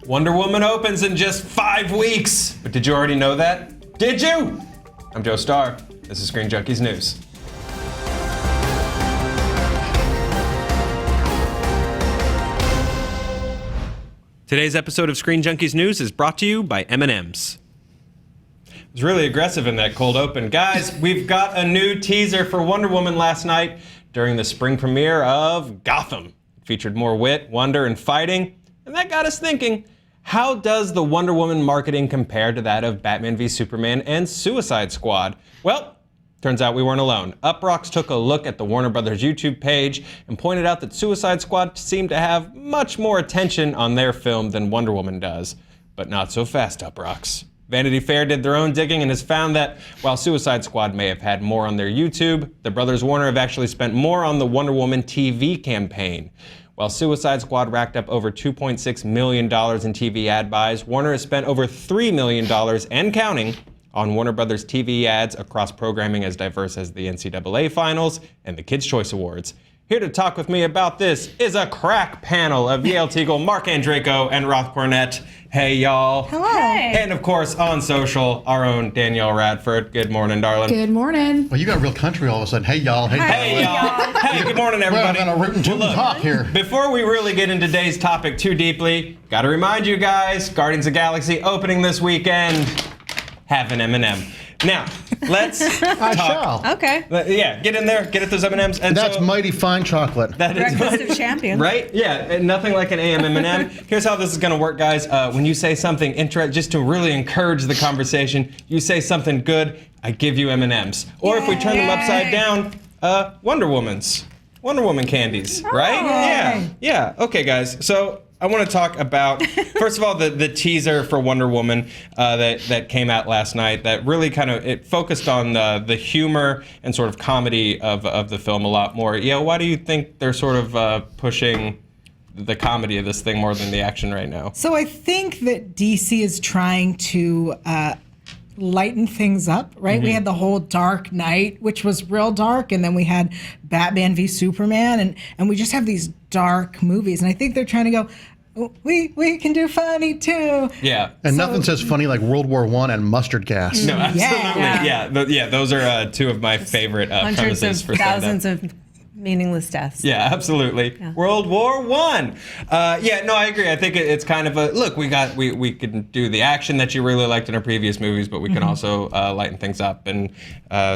Wonder Woman opens in just 5 weeks. But did you already know that? Did you? I'm Joe Starr. This is Screen Junkies News. Today's episode of Screen Junkies News is brought to you by M&M's. It was really aggressive in that cold open. Guys, we've got a new teaser for Wonder Woman last night during the spring premiere of Gotham. It featured more wit, wonder, and fighting. And that got us thinking, how does the Wonder Woman marketing compare to that of Batman v Superman and Suicide Squad? Well, turns out we weren't alone. Uproxx took a look at the Warner Brothers YouTube page and pointed out that Suicide Squad seemed to have much more attention on their film than Wonder Woman does. But not so fast, Uproxx. Vanity Fair did their own digging and has found that while Suicide Squad may have had more on their YouTube, the brothers Warner have actually spent more on the Wonder Woman TV campaign. While Suicide Squad racked up over $2.6 million in TV ad buys, Warner has spent over $3 million and counting on Warner Brothers TV ads across programming as diverse as the NCAA Finals and the Kids' Choice Awards. Here to talk with me about this is a crack panel of Yale Teagle, Mark Andreyko, and Roth Cornett. Hey, y'all. Hello. Hey. And of course, on social, our own Danielle Radford. Good morning, darling. Good morning. Well, you got real country all of a sudden. Hey, y'all. Hey, y'all. Hey, good morning, everybody. We're going to root and toot and talk here. Before we really get into today's topic too deeply, got to remind you guys, Guardians of the Galaxy opening this weekend. Have an M&M. Now, let's talk. I shall. Okay. Yeah, get in there, get at those M&Ms. And That's so, mighty fine chocolate. that is Breakfast of champions. right? Yeah, nothing like an AM M&M. Here's how this is going to work, guys. When you say something just to really encourage the conversation, you say something good, I give you M&Ms. Or if we turn them upside down, Wonder Woman candies, right? Yeah. Okay, guys. So I want to talk about, first of all, the teaser for Wonder Woman that came out last night that really it focused on the humor and sort of comedy of the film a lot more. Yeah, why do you think they're sort of pushing the comedy of this thing more than the action right now? So I think that DC is trying to lighten things up, right? Mm-hmm. We had the whole Dark Knight, which was real dark, and then we had Batman v Superman, and we just have these dark movies. And I think they're trying to go, we can do funny too. Yeah. And nothing says funny like World War I and mustard gas. No, absolutely. Yeah. Those are two of my favorite Hundreds premises of for stand-up. thousands of meaningless deaths. Yeah, absolutely. Yeah. World War I. I agree. I think it's kind of a look. We can do the action that you really liked in our previous movies, but we can also lighten things up and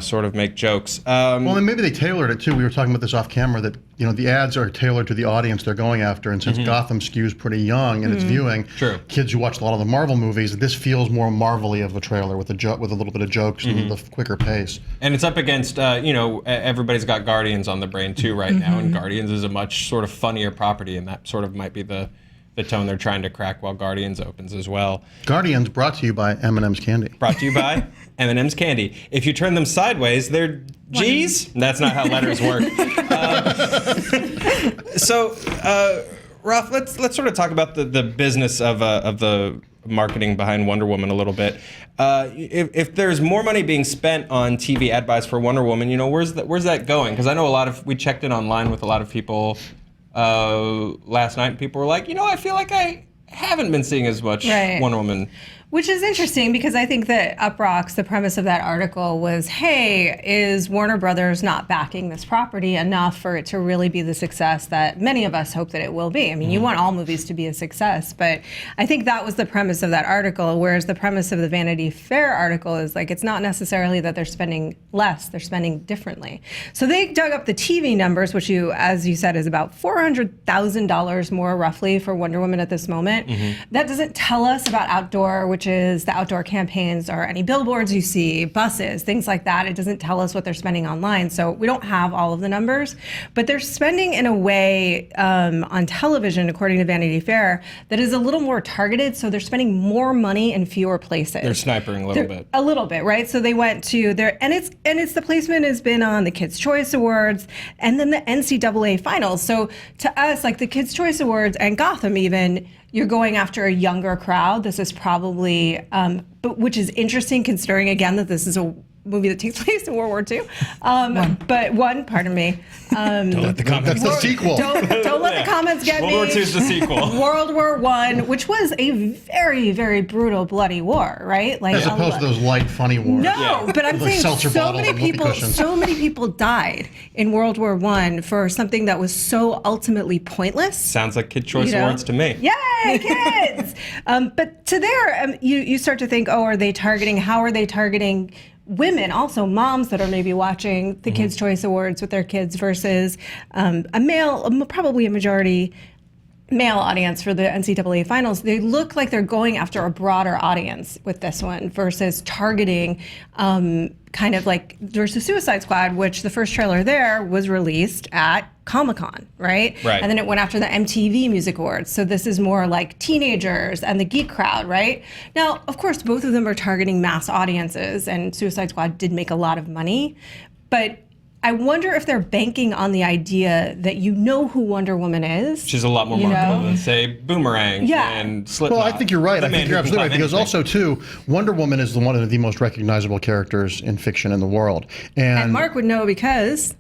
sort of make jokes. Well, and maybe they tailored it too. We were talking about this off camera that the ads are tailored to the audience they're going after, and since Gotham skews pretty young in its viewing, True. Kids who watch a lot of the Marvel movies, this feels more Marvel-y of a trailer with a little bit of jokes and the quicker pace. And it's up against everybody's got Guardians on the brain too right now, and Guardians is a much sort of funnier property, and that sort of might be the tone they're trying to crack while Guardians opens as well. Guardians brought to you by M&M's Candy. Brought to you by M&M's Candy. If you turn them sideways, they're G's. That's not how letters work. Ralph, let's sort of talk about the business of the marketing behind Wonder Woman a little bit. If there's more money being spent on TV ad buys for Wonder Woman, where's that going? Because I know we checked in online with a lot of people last night, and people were like, I feel like I haven't been seeing as much Wonder Woman. Which is interesting because I think that Uproxx, the premise of that article was, hey, is Warner Brothers not backing this property enough for it to really be the success that many of us hope that it will be? I mean, you want all movies to be a success, but I think that was the premise of that article, whereas the premise of the Vanity Fair article is like, it's not necessarily that they're spending less, they're spending differently. So they dug up the TV numbers, which as you said, is about $400,000 more roughly for Wonder Woman at this moment. That doesn't tell us about outdoor, which is the outdoor campaigns or any billboards you see, buses, things like that. It doesn't tell us what they're spending online. So we don't have all of the numbers, but they're spending in a way on television, according to Vanity Fair, that is a little more targeted. So they're spending more money in fewer places. They're snipering a little bit, right? So they went to and it's the placement has been on the Kids' Choice Awards and then the NCAA Finals. So to us, like the Kids' Choice Awards and Gotham even, you're going after a younger crowd. This is probably, but which is interesting considering again that this is a movie that takes place in World War II. But one, pardon me. Don't let the comments. That's the sequel. Don't let the comments get me. World War II is the sequel. World War I, which was a very, very brutal, bloody war, right? Like As opposed to those light, funny wars. No, but I'm Like saying seltzer so bottles many and whoopee people, cushions. so many people died in World War I for something that was so ultimately pointless. Sounds like Kid Choice You know? Awards to me. Yay, kids! But to there, you start to think, oh, are they targeting? How are they targeting women? Also, moms that are maybe watching the Kids' Choice Awards with their kids versus a male, probably a majority male audience for the NCAA finals. They look like they're going after a broader audience with this one versus targeting kind of like versus Suicide Squad, which the first trailer there was released at Comic-Con, right? Right. And then it went after the MTV Music Awards. So this is more like teenagers and the geek crowd, right? Now, of course, both of them are targeting mass audiences, and Suicide Squad did make a lot of money, but I wonder if they're banking on the idea that you know who Wonder Woman is. Which is a lot more you marketable know? than, say, Boomerang Yeah. and Slipknot. Well, I think you're right. The I man think you're who can absolutely right. climb Because anything. also, too, Wonder Woman is one of the most recognizable characters in fiction in the world. And Mark would know because,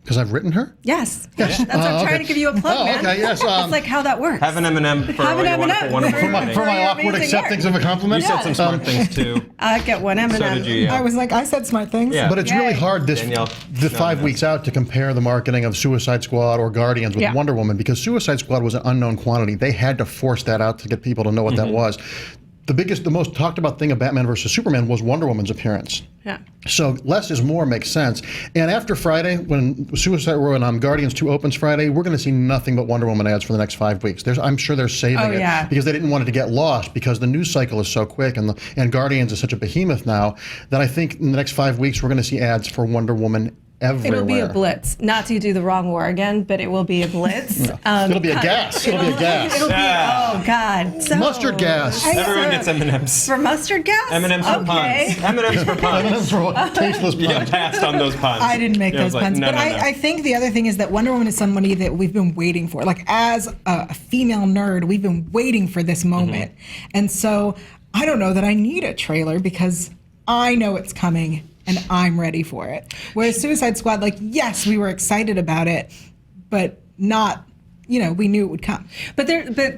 Because I've written her? yes. Yes. That's what I'm trying Okay. to give you a plug, Oh, man. okay, yes, It's like how that works. Have an M&M for Have all an your M&M. wonderful, wonderful For my- writing. For my Very awkward amazing acceptance work. of a compliment? You said some smart things, too. I get one M&M. So did you. I was like, I said smart things. Yeah. But it's Yay. really hard Danielle, the 5 weeks out to compare the marketing of Suicide Squad or Guardians with Yeah. Wonder Woman, because Suicide Squad was an unknown quantity. They had to force that out to get people to know what that was. The most talked about thing of Batman versus Superman was Wonder Woman's appearance. Yeah. So less is more makes sense. And after Friday, when Guardians 2 opens Friday, we're going to see nothing but Wonder Woman ads for the next 5 weeks. I'm sure they're saving Oh, it yeah. because they didn't want it to get lost, because the news cycle is so quick and Guardians is such a behemoth now that I think in the next 5 weeks we're going to see ads for Wonder Woman everywhere. It'll be a blitz. Not to do the wrong war again, but it will be a blitz. It'll be a gas. It'll be a gas. It'll Yeah. be, oh, God. So, Mustard gas. Everyone gets M&Ms. For mustard gas? M&M's for Okay. puns. M&M's for puns. For tasteless You get puns. passed on those puns. I didn't make Yeah, I those was like, puns, no, but no, no. I think the other thing is that Wonder Woman is somebody that we've been waiting for. Like, as a female nerd, we've been waiting for this moment. And so I don't know that I need a trailer because I know it's coming and I'm ready for it. Whereas Suicide Squad, like, yes, we were excited about it, but not, we knew it would come. But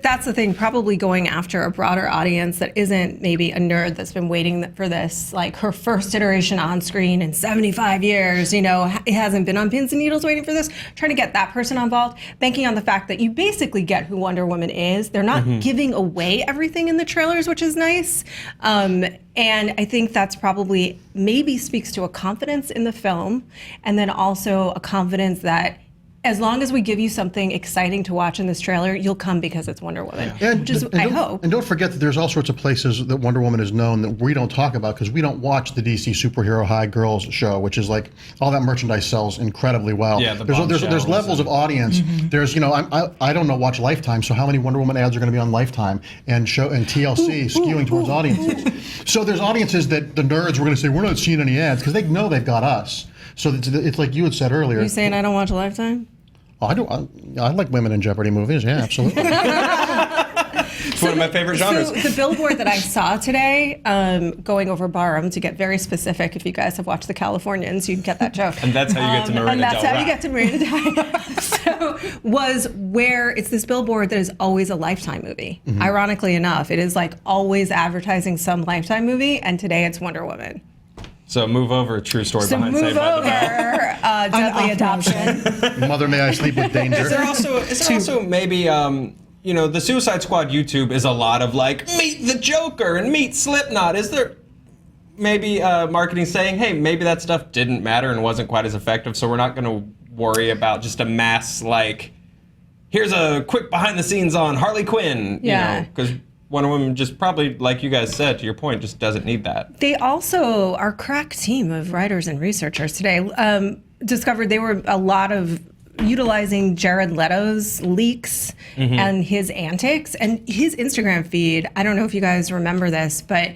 that's the thing, probably going after a broader audience that isn't maybe a nerd that's been waiting for this, like her first iteration on screen in 75 years, it hasn't been on pins and needles waiting for this, trying to get that person involved, banking on the fact that you basically get who Wonder Woman is. They're not giving away everything in the trailers, which is nice. And I think that's probably maybe speaks to a confidence in the film, and then also a confidence that as long as we give you something exciting to watch in this trailer, you'll come because it's Wonder Woman, which is, I hope. And don't forget that there's all sorts of places that Wonder Woman is known that we don't talk about because we don't watch the DC Superhero High Girls show, which is like all that merchandise sells incredibly well. Yeah, there's Bombshells levels of audience. Mm-hmm. There's I don't know watch Lifetime, so how many Wonder Woman ads are going to be on Lifetime and TLC skewing towards audiences? So there's audiences that the nerds were going to say we're not seeing any ads because they know they've got us. So it's like you had said earlier. Are you saying I don't watch Lifetime? Oh, I like women in Jeopardy movies. Yeah, absolutely. It's one of my favorite genres. So the billboard that I saw today, going over Barham, to get very specific, if you guys have watched The Californians, you'd get that joke. And that's how you get to Marina And that's Del how you Rey. get to Marina Del Rey. So was where it's this billboard that is always a Lifetime movie. Ironically enough, it is like always advertising some Lifetime movie, and today it's Wonder Woman. So move over, true story So behind move Saved by the Bell. over, Deadly Adoption. Mother, may I sleep with danger? Is there also maybe the Suicide Squad YouTube is a lot of like meet the Joker and meet Slipknot. Is there maybe marketing saying, hey, maybe that stuff didn't matter and wasn't quite as effective, so we're not going to worry about just a mass like here's a quick behind the scenes on Harley Quinn, Yeah. because Wonder Woman just probably, like you guys said, to your point, just doesn't need that. They also, our crack team of writers and researchers today discovered they were a lot of utilizing Jared Leto's leaks and his antics and his Instagram feed. I don't know if you guys remember this, but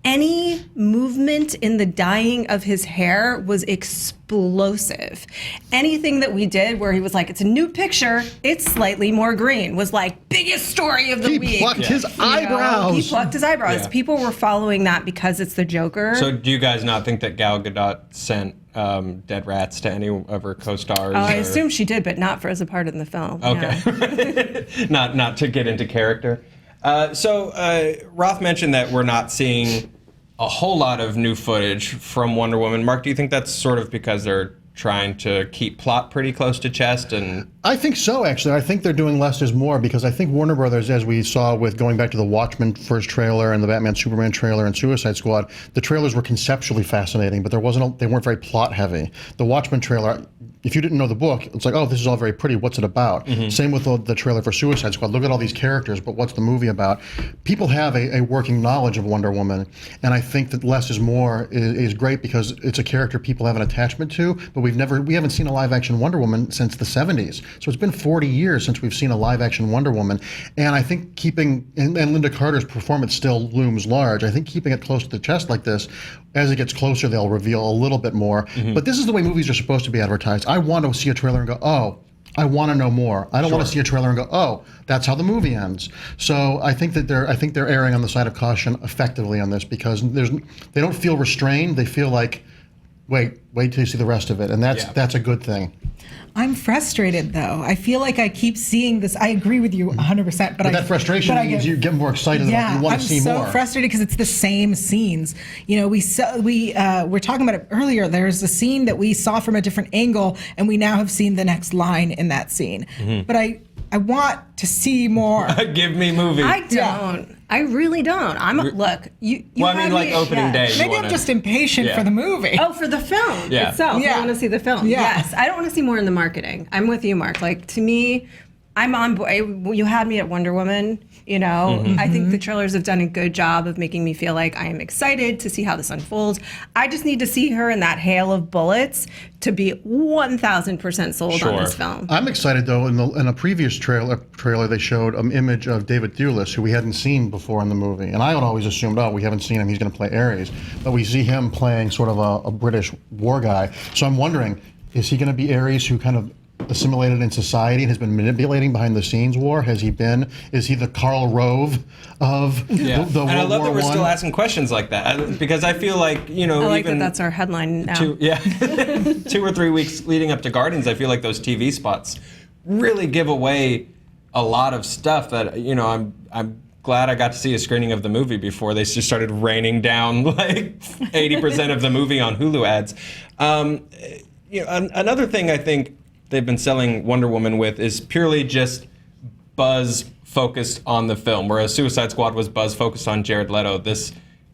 any movement in the dyeing of his hair was explosive. Anything that we did where he was like, it's a new picture, it's slightly more green, was like, biggest story of the week. He plucked his eyebrows. He plucked his eyebrows. Yeah. People were following that because it's the Joker. So do you guys not think that Gal Gadot sent dead rats to any of her co-stars? I assume she did, but not for as a part in the film. Okay. not to get into character. So Roth mentioned that we're not seeing a whole lot of new footage from Wonder Woman. Mark, do you think that's sort of because they're trying to keep plot pretty close to chest? And I think so, actually. I think they're doing less is more, because I think Warner Brothers, as we saw with going back to the Watchmen first trailer and the Batman Superman trailer and Suicide Squad, the trailers were conceptually fascinating, but they weren't very plot heavy. The Watchmen trailer, if you didn't know the book, it's like, oh, this is all very pretty. What's it about? Same with the trailer for Suicide Squad. Look at all these characters, but what's the movie about? People have a working knowledge of Wonder Woman, and I think that less is more is great because it's a character people have an attachment to, but we haven't seen a live-action Wonder Woman since the 70s. So it's been 40 years since we've seen a live-action Wonder Woman, and I think and Linda Carter's performance still looms large. I think keeping it close to the chest like this, as it gets closer, they'll reveal a little bit more. But this is the way movies are supposed to be advertised. I want to see a trailer and go, oh, I want to know more. I don't want to see a trailer and go, oh, that's how the movie ends. So I think that they're erring on the side of caution effectively on this, because they don't feel restrained. They feel like, wait till you see the rest of it, and that's a good thing. I'm frustrated, though. I feel like I keep seeing this. I agree with you 100%. But that frustration means you get more excited about it. You want to see more. I'm so frustrated because it's the same scenes. You know, we're talking about it earlier. There's a scene that we saw from a different angle, and we now have seen the next line in that scene. But I want to see more. Give me movie. I don't. Yeah. I really don't. Look, you well, I mean, like opening day. Maybe I'm just impatient for the movie. Oh, for the film itself. Yeah. I want to see the film. Yeah. Yes. I don't want to see more in the marketing. I'm with you, Mark. Like, to me, I'm on board. You had me at Wonder Woman. You know, I think the trailers have done a good job of making me feel like I am excited to see how this unfolds. I just need to see her in that hail of bullets to be 1,000% sold on this film. I'm excited, though. In a previous trailer, they showed an image of David Thewlis, who we hadn't seen before in the movie. And I had always assumed, oh, we haven't seen him, he's going to play Ares. But we see him playing sort of a British war guy. So I'm wondering, is he going to be Ares who kind of assimilated in society and has been manipulating behind the scenes war? Is he the Karl Rove of the World War I? And I love that we're still asking questions like that, because I feel like, you know, I like even that's our headline now. 2 or 3 weeks leading up to Guardians, I feel like those TV spots really give away a lot of stuff that, you know, I'm glad I got to see a screening of the movie before they just started raining down like 80% of the movie on Hulu ads. You know, another thing I think they've been selling Wonder Woman with is purely just buzz focused on the film, whereas Suicide Squad was buzz focused on Jared Leto.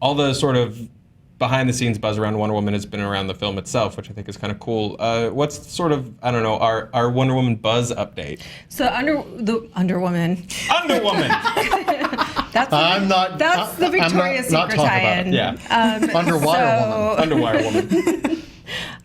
All the sort of behind the scenes buzz around Wonder Woman has been around the film itself, which I think is kind of cool. What's sort of, I don't know, our Wonder Woman buzz update? So Underwoman. That's the Victoria's Secret tie-in. Yeah. Underwire Woman.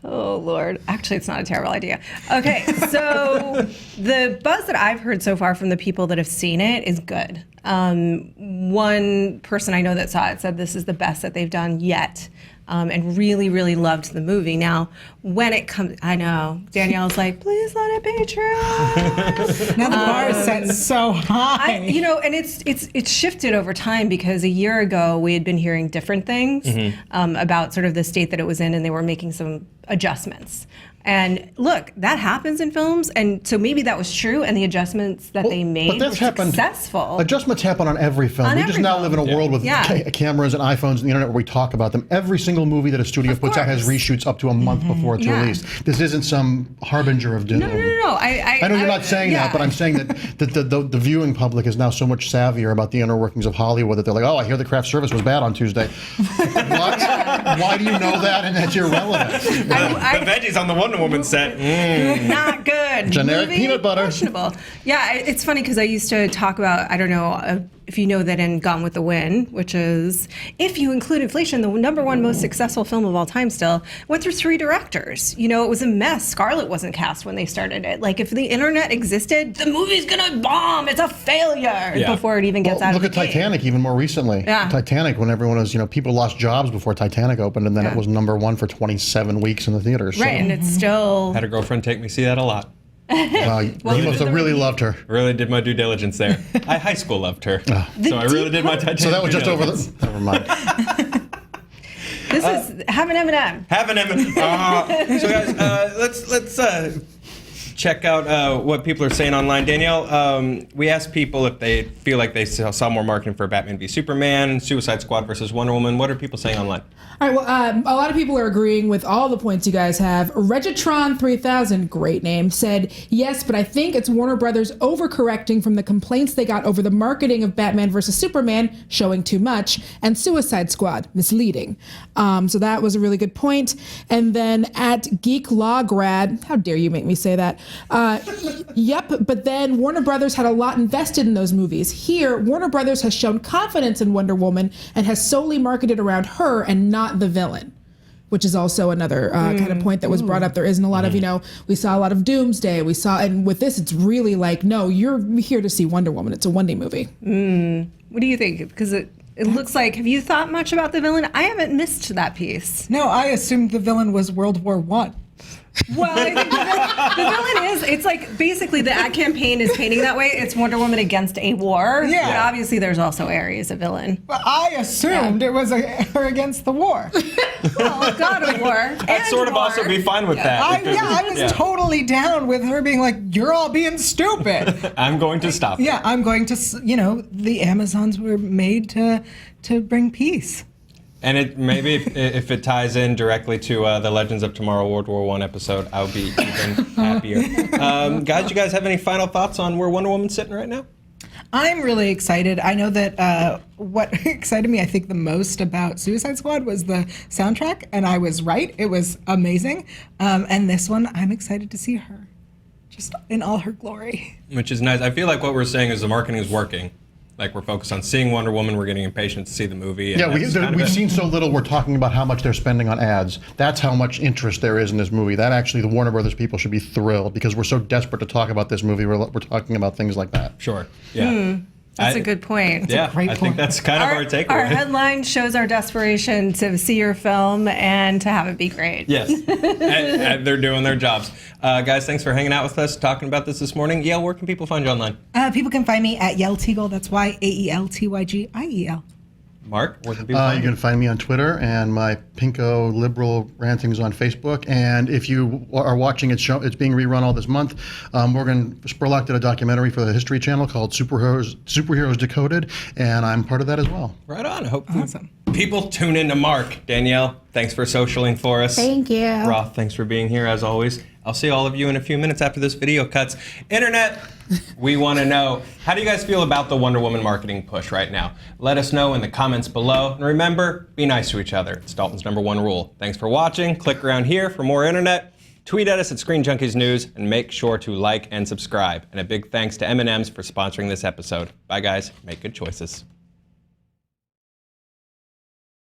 Oh, Lord. Actually, it's not a terrible idea. Okay, so the buzz that I've heard so far from the people that have seen it is good. One person I know that saw it said this is the best that they've done yet, and really, really loved the movie. Now, when it comes, I know, Danielle's like, please let it be true. Now the bar is set so high. And it's shifted over time, because a year ago we had been hearing different things about sort of the state that it was in, and they were making some adjustments. And look, that happens in films, and so maybe that was true, and the adjustments that they made were successful. Adjustments happen on every film. We just now live in a world with cameras and iPhones and the internet where we talk about them. Every single movie that a studio puts out has reshoots up to a month before it's released. This isn't some harbinger of doom. No. I know you're not saying that, but I'm saying that the viewing public is now so much savvier about the inner workings of Hollywood that they're like, oh, I hear the craft service was bad on Tuesday. What? Why do you know that and that's irrelevant? The veggies on the Wonder Woman set. Not good. Generic peanut butter. Questionable. Yeah, it's funny because I used to talk about, I don't know if you know that in Gone with the Wind, which is, if you include inflation, the #1 most successful film of all time still, went through 3 directors. You know, it was a mess. Scarlett wasn't cast when they started it. Like, if the internet existed, the movie's gonna bomb. It's a failure before it even gets out of the Look at gate. Titanic even more recently. Yeah. Titanic, when everyone was, people lost jobs before Titanic opened, and then it was #1 for 27 weeks in the theaters. Right, and it's still... Had a girlfriend take me see that a lot. You must have really loved her. Really did my due diligence there. I high school loved her. So I really did my Titanic. So that was just over diligence. the... Never mind. This is... Have an M&M. Have an M&M. So guys, let's check out what people are saying online. Danielle, we asked people if they feel like they saw more marketing for Batman v Superman, Suicide Squad versus Wonder Woman. What are people saying online? All right, well, a lot of people are agreeing with all the points you guys have. Regitron 3000, great name, said, yes, but I think it's Warner Brothers overcorrecting from the complaints they got over the marketing of Batman vs. Superman, showing too much, and Suicide Squad, misleading. So that was a really good point. And then at Geek Law Grad, how dare you make me say that? Yep, but then Warner Brothers had a lot invested in those movies. Here, Warner Brothers has shown confidence in Wonder Woman and has solely marketed around her and not the villain, which is also another kind of point that was brought up. There isn't a lot of, we saw a lot of Doomsday. And with this, it's really like, no, you're here to see Wonder Woman. It's a Wendy movie. What do you think? Because it looks like, have you thought much about the villain? I haven't missed that piece. No, I assumed the villain was World War I. Well, I think the villain is, it's like basically the ad campaign is painting that way. It's Wonder Woman against a war. Yeah. But obviously there's also Ares, a villain. Well, I assumed it was her against the war. Well, God of War. I'd sort of also be fine with that. I was totally down with her being like, you're all being stupid. I'm going to stop. Yeah, I'm going to, the Amazons were made to bring peace. And it maybe if it ties in directly to the Legends of Tomorrow World War I episode, I'll be even happier. Guys, you guys have any final thoughts on where Wonder Woman's sitting right now? I'm really excited. I know that what excited me, I think, the most about Suicide Squad was the soundtrack, and I was right. It was amazing. And this one, I'm excited to see her just in all her glory. Which is nice. I feel like what we're saying is the marketing is working. Like, we're focused on seeing Wonder Woman. We're getting impatient to see the movie. Yeah, we've seen so little. We're talking about how much they're spending on ads. That's how much interest there is in this movie. That actually, the Warner Brothers people should be thrilled because we're so desperate to talk about this movie. We're talking about things like that. Sure. Yeah. That's a good point. Yeah, great I think point. that's kind of our takeaway. Our headline shows our desperation to see your film and to have it be great. Yes, and they're doing their jobs. Guys, thanks for hanging out with us, talking about this morning. Yale, where can people find you online? People can find me at Yeltygiel. That's YAELTYGIEL. Mark, where can people find You can find me on Twitter, and my pinko liberal rantings on Facebook. And if you are watching it's being rerun all this month. Morgan Spurlock did a documentary for the History Channel called Superheroes Decoded, and I'm part of that as well. Right on. I hope Awesome. people tune in to Mark. Danielle, thanks for socialing for us. Thank you. Roth, thanks for being here as always. I'll see all of you in a few minutes after this video cuts. Internet, we want to know, how do you guys feel about the Wonder Woman marketing push right now? Let us know in the comments below. And remember, be nice to each other. It's Dalton's #1 rule. Thanks for watching. Click around here for more internet. Tweet at us at ScreenJunkies News, and make sure to like and subscribe. And a big thanks to M&M's for sponsoring this episode. Bye, guys. Make good choices.